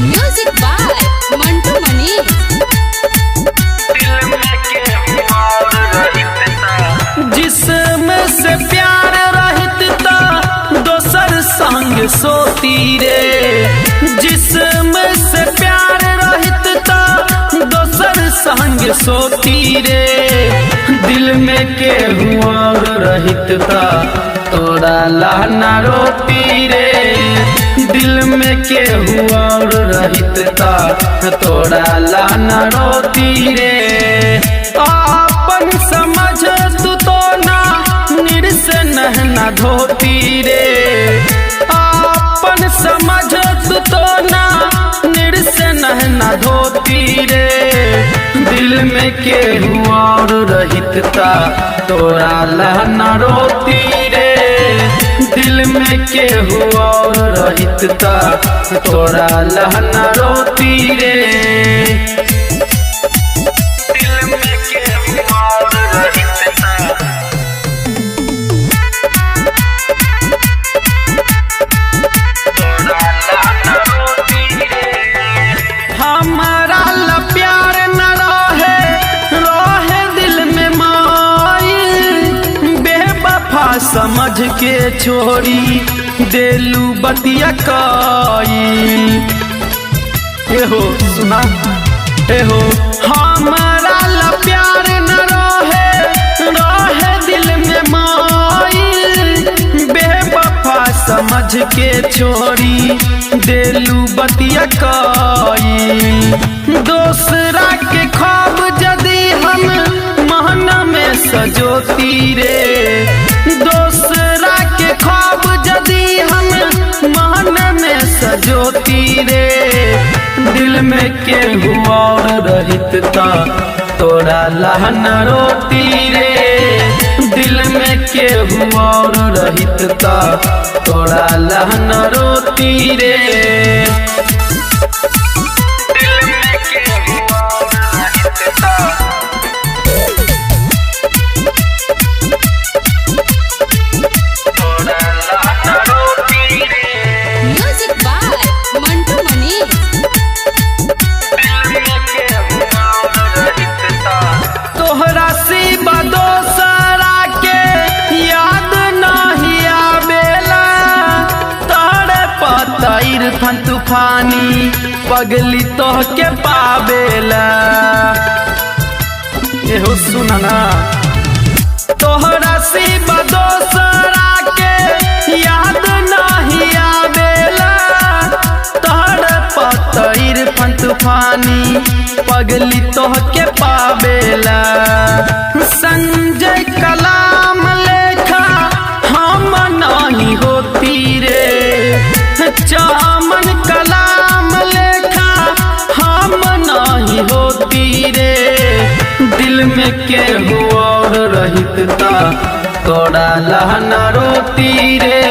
Music by Mantu Manish. जिसमें से प्यार रहित ता दोसर संग सोती रे। जिसमें से प्यार रहित ता दोसर संग सोती रे। दिल में केहू और रहित ता तोरा लहना रोती रे। दिल में केहू और रहित ता तोरा लहना रोती रे। आपन समझ तू तो ना निरस नहना धोती रे। आपन समझ तू तो ना निरस नहना धोती रे। दिल में केहू और रहित ता तोरा लहना रोती रे। दिल में केहू और रहित ता तोरा लहना रोती रे। दिल में केहू और रहित ता तोरा लहना रोती रे। हमारा ला प्यार न रहे रहे दिल में माई। बेवफा समझ के छोड़ी देलू बतिया काई। एहो सुना एहो हमारा ला प्यार न रहे रहे दिल में माई। बेवफा समझ के छोड़ी देलू बतिया काई। दूसरा के ख्वाब जदी हम महन में सजोती रे। दूसरा के ख्वाब जदी हम महन में सजोती रे। दिल में केहू और रहित ता तोरा लहना रोती रे। दिल में केहू और रहित ता तोरा लहना रोती रे। दिल में केहू और रहित ता तोरा लहना रोती रे। Music by Mantu Manish. तोहरा सिवा दोसरा के याद नहीं आवेला। तारे पतैर थन तूफानी पगली तोह के पावेला। एहो सुनना तोहरा सिवा दोसरा के याद नहीं आवेला। तारे पतैर थन तूफानी पगली तोह के पावेला। संजय कलाम लेखा हम नहीं होती रे। चामन कलाम लेखा हम नहीं होती रे। दिल में केहू और रहित ता तोरा लहना रोती रे।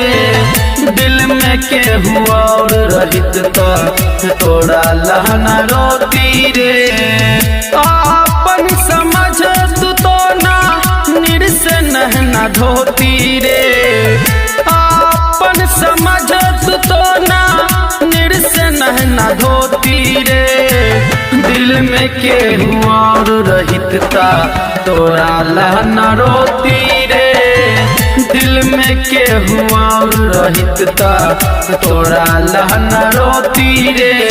दिल में केहू और रहित ता तोरा लहना रोती रे। आपन समझ तू तो ना निरस नहना धोती रे। आपन समझ तू तो ना निरस नहना धोती रे। दिल में केहू और रहित ता तोरा लहना रोती रे। दिल में केहू और रहित ता तोरा लहना रोती रे।